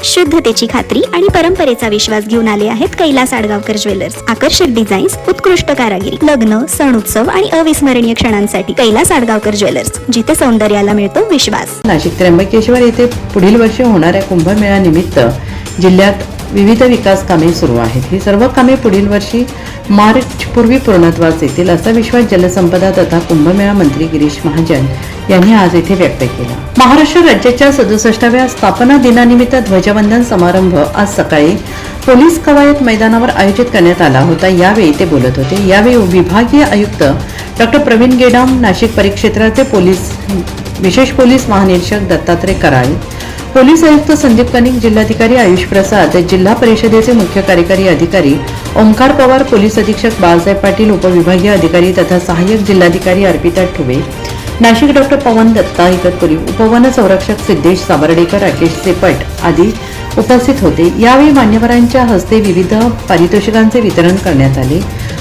शुद्धतेची खात्री आणि परंपरेचा विश्वास घेऊन आले आहेत कैलास आडगावकर ज्वेलर्स। आकर्षक डिझाईन्स, उत्कृष्ट कारागिरी, लग्न, सण उत्सव आणि अविस्मरणीय क्षणांसाठी कैलास आडगावकर ज्वेलर्स, जिथे सौंदर्याला मिळतो विश्वास। नाशिक त्र्यंबकेश्वर येथे पुढील वर्षी होणाऱ्या कुंभमेळ्यानिमित्त जिल्ह्यात विविध विकास कामे सुरू आहेत। ही सर्व कामे पुढील वर्षी मार्च पूर्वी पूर्णत्वास येतील असा विश्वास जलसंपदा तथा कुंभमेळा मंत्री गिरीश महाजन यांनी आज येथे व्यक्त केला। महाराष्ट्र राज्याच्या 67व्या स्थापना दिनानिमित्त ध्वजवंदन समारंभ आज सकाळी पोलीस कवायत मैदानावर आयोजित करण्यात आला होता। यावेळी ते बोलत होते। यावेळी विभागीय आयुक्त डॉक्टर प्रवीण गेडाम, नाशिक परिक्षेत्राचे विशेष पोलीस महानिरीक्षक दत्तात्रय कराळे, पोलीस आयुक्त संदीप कनिक, जिल्हाधिकारी आयुष प्रसाद, जिल्हा परिषदेचे मुख्य कार्यकारी अधिकारी ओंकार पवार, पोलीस अधीक्षक बाळासाहेब पाटील, उपविभागीय अधिकारी तथा सहाय्यक जिल्हाधिकारी अर्पिता ठुबे, नाशिक डॉक्टर पवन दत्ता इगतपुरी, उपवन संरक्षक सिद्धेश सावर्डेकर, राकेश सेपट आदी उपस्थित होते। यावेळी मान्यवरांच्या हस्ते विविध पारितोषिकांचे वितरण करण्यात आले।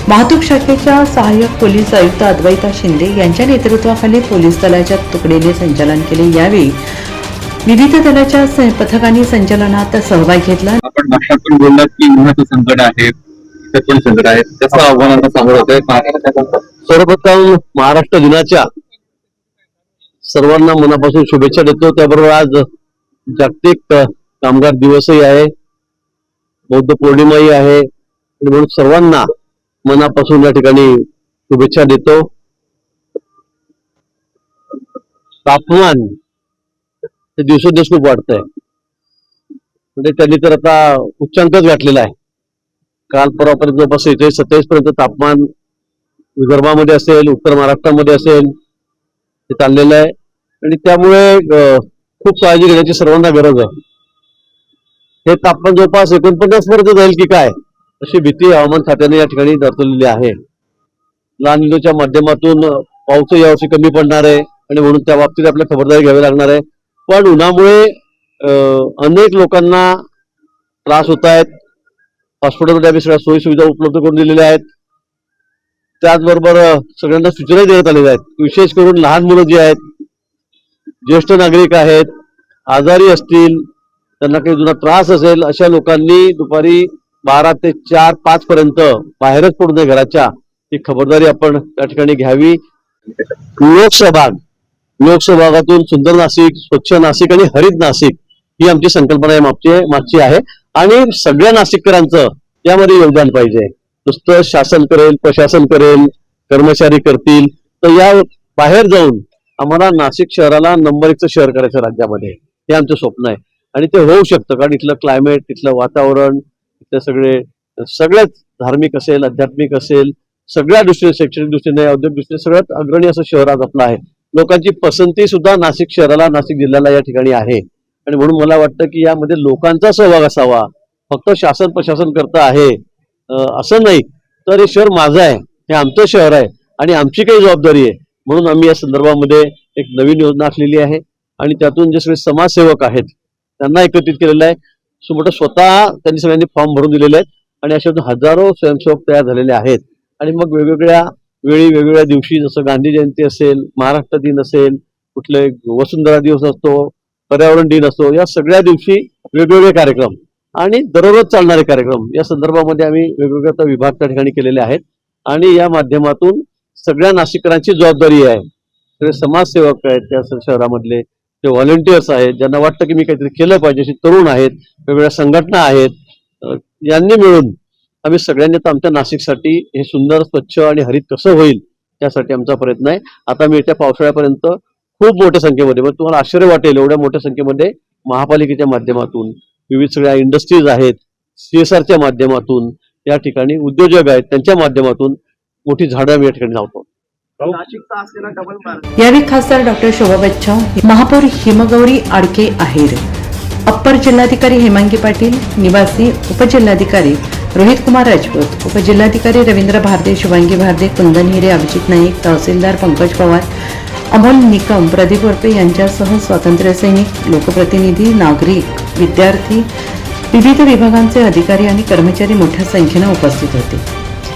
वाहतूक शाखेच्या सहाय्यक पोलीस आयुक्त अद्वैता शिंदे यांच्या नेतृत्वाखाली पोलीस दलाच्या तुकडीने संचालन केले। यावेळी विविध दलाच्या पथकांनी संचलनात सहभाग घेतला। आपण भाषातून बोललात की उन्हाचं संकट आहे, इतर पण संकट आहे, त्याचं आव्हानांना सामोरं होत आहे। सर्वप्रथम महाराष्ट्र दिनाच्या सर्वांना मनापासून शुभेच्छा देतो। त्याबरोबर आज जागतिक कामगार दिवसही आहे, बौद्ध पौर्णिमाही आहे, म्हणून सर्वांना मनापासून या ठिकाणी शुभेच्छा देतो। तापमान ते दिवसेंदिवस खूप वाढतंय, म्हणजे त्यांनी तर आता उच्चांकच गाठलेला आहे। काल परवापर्यंत जवळपास 27 पर्यंत तापमान विदर्भामध्ये असेल, उत्तर महाराष्ट्रामध्ये असेल, ते चाललेलं आहे आणि त्यामुळे खूप काळजी घेण्याची सर्वांना गरज आहे। हे तापमान जवळपास 49 पर्यंत जाईल की काय अशी भीती हवामान खात्याने या ठिकाणी दर्शवलेली आहे। ला निनोच्या माध्यमातून पाऊसही यावर्षी कमी पडणार आहे आणि म्हणून त्या बाबतीत आपल्याला खबरदारी घ्यावी लागणार आहे। पण उन्हामुळे अनेक लोकांना त्रास होत आहेत। हॉस्पिटलमध्ये आम्ही सगळ्या सोयी सुविधा उपलब्ध करून दिलेल्या आहेत। त्याचबरोबर सगळ्यांना सूचना देण्यात आलेल्या आहेत, विशेष करून लहान मुलं जी आहेत, ज्येष्ठ नागरिक आहेत, आजारी असतील, त्यांना काही जुना त्रास असेल, अशा लोकांनी दुपारी 12 ते 4-5 पर्यंत बाहेरच पडू नये घराच्या, ही खबरदारी आपण त्या ठिकाणी घ्यावी। लोकसहभागातून सुंदर नाशिक, स्वच्छ नाशिक आणि हरित नाशिक ही आमची संकल्पना मागची आहे आणि सगळ्या नाशिककरांचं यामध्ये योगदान पाहिजे। नुसतं शासन करेल, प्रशासन करेल, कर्मचारी करतील, तर या बाहेर जाऊन आम्हाला नाशिक शहराला नंबर 1चं शहर करायचं राज्यामध्ये, हे आमचं स्वप्न आहे आणि ते होऊ शकतं। कारण इथलं क्लायमेट, इथलं वातावरण, इथले सगळ्याच धार्मिक असेल, आध्यात्मिक असेल, सगळ्या दृष्टीने, शैक्षणिक दृष्टीने, औद्योगिक दृष्टीने सगळ्यात अग्रणी असं शहर आज आपलं आहे। लोकांची पसंती सुद्धा नाशिक शहराला, नाशिक जिल्ह्याला या ठिकाणी आहे आणि म्हणून मला वाटतं की यामध्ये लोकांचा सहभाग असावा। फक्त शासन प्रशासन करता आहे असं नाही, तर हे शहर माझं आहे, हे आमचं शहर आहे आणि आमची काही जबाबदारी आहे। म्हणून आम्ही या संदर्भामध्ये एक नवीन योजना आखलेली आहे आणि त्यातून जे सगळे समाजसेवक आहेत त्यांना एकत्रित केलेलं आहे। स्वतः त्यांनी सगळ्यांनी फॉर्म भरून दिलेले आहेत आणि अशा हजारो स्वयंसेवक तयार झालेले आहेत आणि मग वेगवेगळ्या वेळी, वेगवेगळ्या दिवशी, जसं गांधी जयंती असेल, महाराष्ट्र दिन असेल, कुठले वसुंधरा दिवस असतो, पर्यावरण दिन असतो, या सगळ्या दिवशी वेगवेगळे कार्यक्रम आणि दररोज चालणारे कार्यक्रम या संदर्भामध्ये आम्ही वेगवेगळ्या विभाग त्या ठिकाणी केलेले आहेत आणि या माध्यमातून सगळ्या नाशिककरांची जबाबदारी आहे। सगळे समाजसेवक आहेत त्या शहरामधले, ते व्हॉलंटियर्स आहेत, ज्यांना वाटतं की मी काहीतरी केलं पाहिजे, अशी तरुण आहेत, वेगवेगळ्या संघटना आहेत, यांनी मिळून आम्ही सगळ्यांनी तर आमच्या नाशिकसाठी हे सुंदर, स्वच्छ आणि हरित कसं होईल त्यासाठी आमचा प्रयत्न आहे। आता मी येत्या पावसाळ्यापर्यंत खूप मोठ्या संख्येमध्ये, मग तुम्हाला आश्चर्य वाटेल एवढ्या मोठ्या संख्येमध्ये महापालिकेच्या माध्यमातून, विविध सगळ्या इंडस्ट्रीज आहेत, CSRच्या माध्यमातून, या ठिकाणी उद्योजक आहेत, त्यांच्या माध्यमातून मोठी झाडं आम्ही या ठिकाणी लावतो। यावेळी खासदार डॉक्टर शोभा बच्छाव, महापौर हिमगौरी आडके आहेर, अप्पर जिल्हाधिकारी हेमांगी पाटील, निवासी उपजिल्हाधिकारी रोहित कुमार राजपूत, उपजिल्हाधिकारी रवींद्र भारदे, शुभांगी भारदे, कुंदन हिरे, अभिजित नाईक, तहसीलदार पंकज पवार, अमोल निकम, प्रदीप वरपे यांच्यासह स्वातंत्र्य सैनिक, लोकप्रतिनिधी, नागरिक, विद्यार्थी, विविध विभागांचे अधिकारी आणि कर्मचारी मोठ्या संख्येने उपस्थित होते।